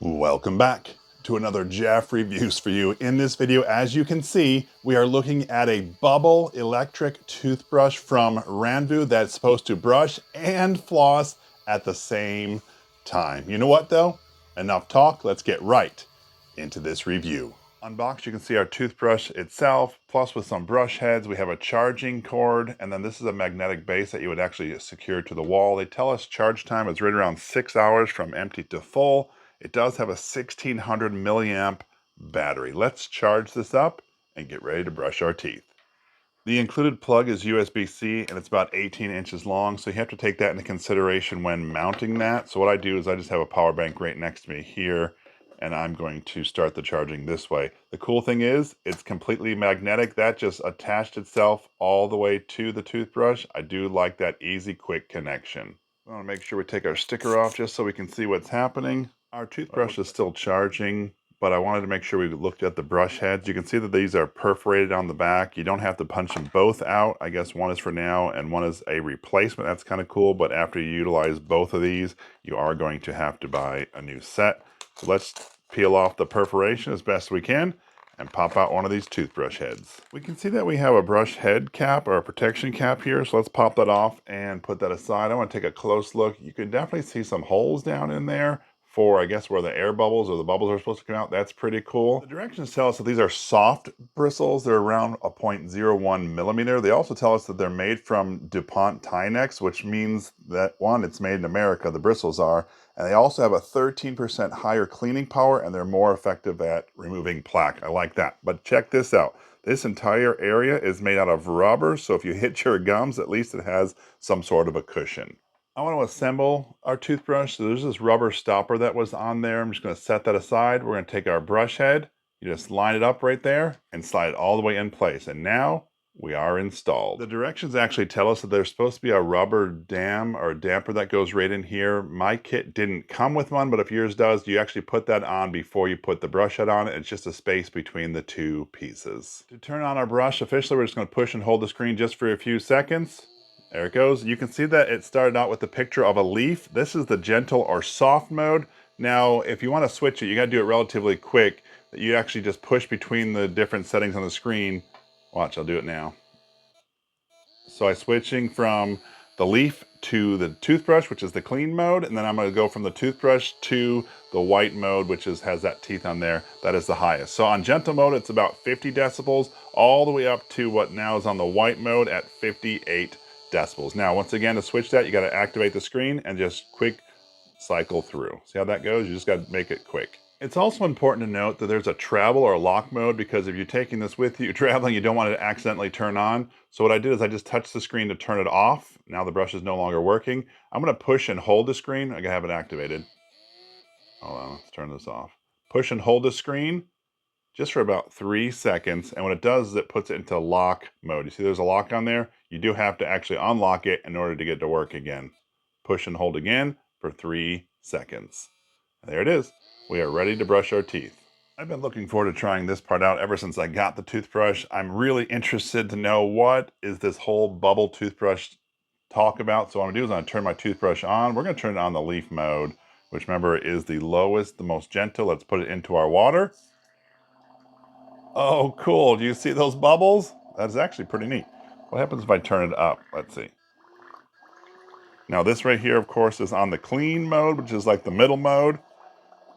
Welcome back to another Jeff Reviews for you. In this video, as you can see, we are looking at a bubble electric toothbrush from Ranvoo that's supposed to brush and floss at the same time. You know what though? Enough talk, let's get right into this review. Unboxed, you can see our toothbrush itself, plus with some brush heads. We have a charging cord, and then this is a magnetic base that you would actually secure to the wall. They tell us charge time is right around 6 hours from empty to full. It does have a 1600 milliamp battery. Let's charge this up and get ready to brush our teeth. The included plug is USB-C and it's about 18 inches long, so you have to take that into consideration when mounting that. So what I do is I just have a power bank right next to me here, and I'm going to start the charging this way. The cool thing is it's completely magnetic. That just attached itself all the way to the toothbrush. I do like that easy, quick connection. I want to make sure we take our sticker off just so we can see what's happening. Our toothbrush is still charging, but I wanted to make sure we looked at the brush heads. You can see that these are perforated on the back. You don't have to punch them both out. I guess one is for now and one is a replacement. That's kind of cool, but after you utilize both of these, you are going to have to buy a new set. So let's peel off the perforation as best we can and pop out one of these toothbrush heads. We can see that we have a brush head cap or a protection cap here, so let's pop that off and put that aside. I want to take a close look. You can definitely see some holes down in there for, I guess, where the air bubbles or the bubbles are supposed to come out. That's pretty cool. The directions tell us that these are soft bristles. They're around a 0.01 millimeter. They also tell us that they're made from DuPont Tinex, which means that, one, it's made in America, the bristles are, and they also have a 13% higher cleaning power, and they're more effective at removing plaque. I like that. But check this out. This entire area is made out of rubber, so if you hit your gums, at least it has some sort of a cushion. I want to assemble our toothbrush. So there's this rubber stopper that was on there. I'm just going to set that aside. We're going to take our brush head. You just line it up right there and slide it all the way in place. And now we are installed. The directions actually tell us that there's supposed to be a rubber dam or damper that goes right in here. My kit didn't come with one, but if yours does, you actually put that on before you put the brush head on. It's just a space between the two pieces. To turn on our brush officially, we're just going to push and hold the screen just for a few seconds. There it goes. You can see that it started out with the picture of a leaf. This is the gentle or soft mode. Now, if you want to switch it, you got to do it relatively quick. You actually just push between the different settings on the screen. Watch, I'll do it now. So I'm switching from the leaf to the toothbrush, which is the clean mode, and then I'm going to go from the toothbrush to the white mode, which has that teeth on there. That is the highest. So on gentle mode, it's about 50 decibels, all the way up to what now is on the white mode at 58 decibels. Now, once again, to switch that, you got to activate the screen and just quick cycle through. See how that goes? You just got to make it quick. It's also important to note that there's a travel or lock mode, because if you're taking this with you traveling, you don't want it to accidentally turn on. So what I did is I just touched the screen to turn it off. Now the brush is no longer working. I'm going to push and hold the screen. I can have it activated. Hold on, let's turn this off. Push and hold the screen just for about 3 seconds. And what it does is it puts it into lock mode. You see there's a lock on there? You do have to actually unlock it in order to get it to work again. Push and hold again for 3 seconds. And there it is. We are ready to brush our teeth. I've been looking forward to trying this part out ever since I got the toothbrush. I'm really interested to know, what is this whole bubble toothbrush talk about. So what I'm gonna do is I'm gonna turn my toothbrush on. We're gonna turn it on the leaf mode, which, remember, is the lowest, the most gentle. Let's put it into our water. Oh, cool. Do you see those bubbles? That's actually pretty neat. What happens if I turn it up? Let's see. Now this right here, of course, is on the clean mode, which is like the middle mode.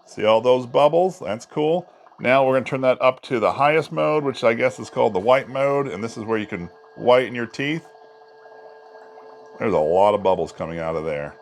See all those bubbles? That's cool. Now we're going to turn that up to the highest mode, which I guess is called the white mode. And this is where you can whiten your teeth. There's a lot of bubbles coming out of there.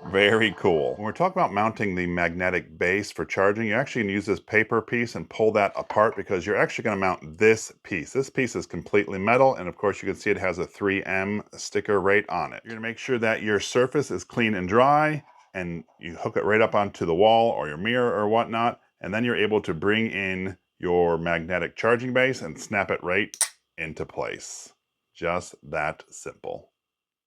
Very cool. When we're talking about mounting the magnetic base for charging, you actually can use this paper piece and pull that apart, because you're actually going to mount this piece. This piece is completely metal, and of course you can see it has a 3M sticker right on it. You're going to make sure that your surface is clean and dry, and you hook it right up onto the wall or your mirror or whatnot, and then you're able to bring in your magnetic charging base and snap it right into place. Just that simple.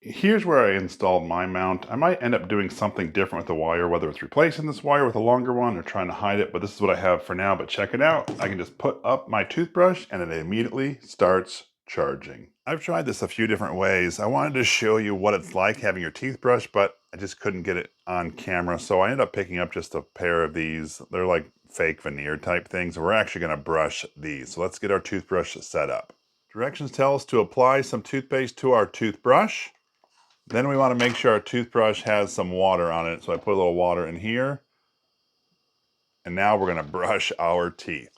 Here's where I installed my mount. I might end up doing something different with the wire, whether it's replacing this wire with a longer one or trying to hide it, but this is what I have for now. But check it out. I can just put up my toothbrush and it immediately starts charging. I've tried this a few different ways. I wanted to show you what it's like having your teeth brushed, but I just couldn't get it on camera. So I ended up picking up just a pair of these. They're like fake veneer type things. We're actually going to brush these. So let's get our toothbrush set up. Directions tell us to apply some toothpaste to our toothbrush. Then we want to make sure our toothbrush has some water on it. So I put a little water in here. And now we're going to brush our teeth.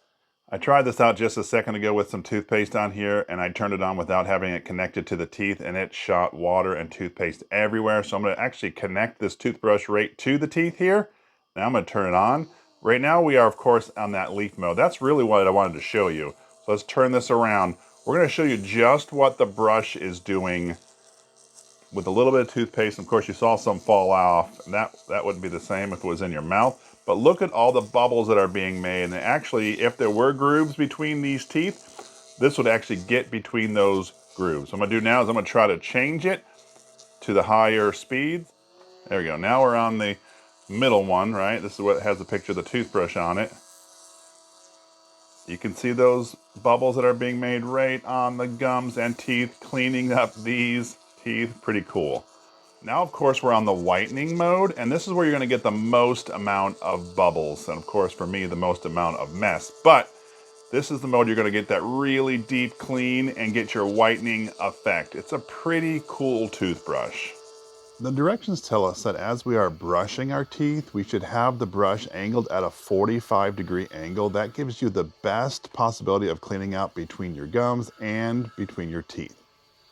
I tried this out just a second ago with some toothpaste on here, and I turned it on without having it connected to the teeth, and it shot water and toothpaste everywhere. So I'm going to actually connect this toothbrush right to the teeth here. Now I'm going to turn it on. Right now we are, of course, on that leaf mode. That's really what I wanted to show you. So let's turn this around. We're going to show you just what the brush is doing with a little bit of toothpaste. Of course, you saw some fall off. That wouldn't be the same if it was in your mouth. But look at all the bubbles that are being made. And actually, if there were grooves between these teeth, this would actually get between those grooves. What I'm gonna do now is I'm gonna try to change it to the higher speed. There we go. Now we're on the middle one, right? This is what has a picture of the toothbrush on it. You can see those bubbles that are being made right on the gums and teeth, cleaning up these teeth. Pretty cool. Now, of course, we're on the whitening mode, and this is where you're going to get the most amount of bubbles, and of course, for me, the most amount of mess. But this is the mode you're going to get that really deep clean and get your whitening effect. It's a pretty cool toothbrush. The directions tell us that as we are brushing our teeth, we should have the brush angled at a 45-degree angle. That gives you the best possibility of cleaning out between your gums and between your teeth.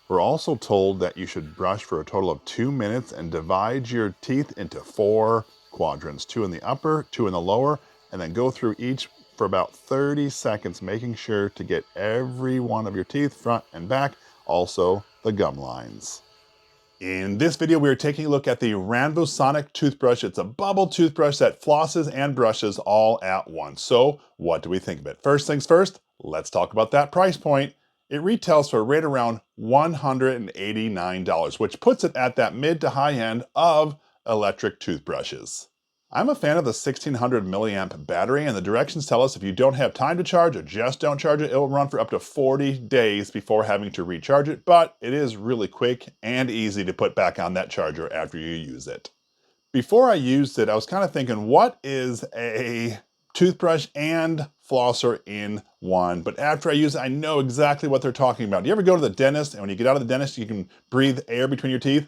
We're also told that you should brush for a total of 2 minutes and divide your teeth into 4 quadrants, 2 in the upper, 2 in the lower, and then go through each for about 30 seconds, making sure to get every one of your teeth, front and back, also the gum lines. In this video, we are taking a look at the Ranvoo Sonic toothbrush. It's a bubble toothbrush that flosses and brushes all at once. So what do we think of it? First things first, let's talk about that price point. It retails for right around $189, which puts it at that mid to high end of electric toothbrushes. I'm a fan of the 1600 milliamp battery, and the directions tell us if you don't have time to charge or just don't charge it, it will run for up to 40 days before having to recharge it, but it is really quick and easy to put back on that charger after you use it. Before I used it, I was kind of thinking, what is a toothbrush and flosser in one? But after I use it, I know exactly what they're talking about. Do you ever go to the dentist, and when you get out of the dentist, you can breathe air between your teeth?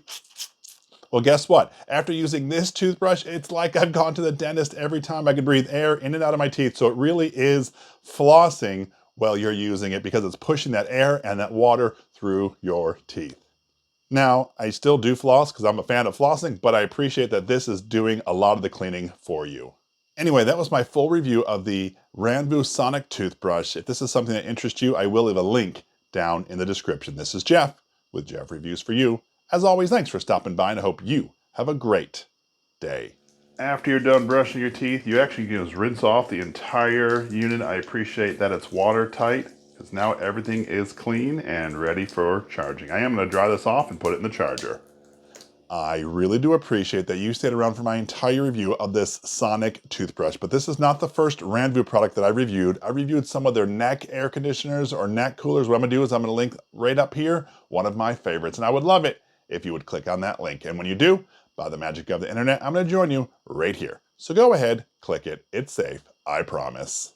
Well, guess what? After using this toothbrush, it's like I've gone to the dentist every time. I can breathe air in and out of my teeth. So it really is flossing while you're using it because it's pushing that air and that water through your teeth. Now, I still do floss because I'm a fan of flossing, but I appreciate that this is doing a lot of the cleaning for you. Anyway, that was my full review of the Ranvoo Sonic toothbrush. If this is something that interests you, I will leave a link down in the description. This is Jeff with Jeff Reviews for You. As always, thanks for stopping by, and I hope you have a great day. After you're done brushing your teeth, you actually can just rinse off the entire unit. I appreciate that it's watertight, because now everything is clean and ready for charging. I am going to dry this off and put it in the charger. I really do appreciate that you stayed around for my entire review of this Sonic toothbrush, but this is not the first Ranvoo product that I reviewed. I reviewed some of their neck air conditioners or neck coolers. What I'm going to do is I'm going to link right up here, one of my favorites, and I would love it if you would click on that link. And when you do, by the magic of the internet, I'm going to join you right here. So go ahead, click it. It's safe, I promise.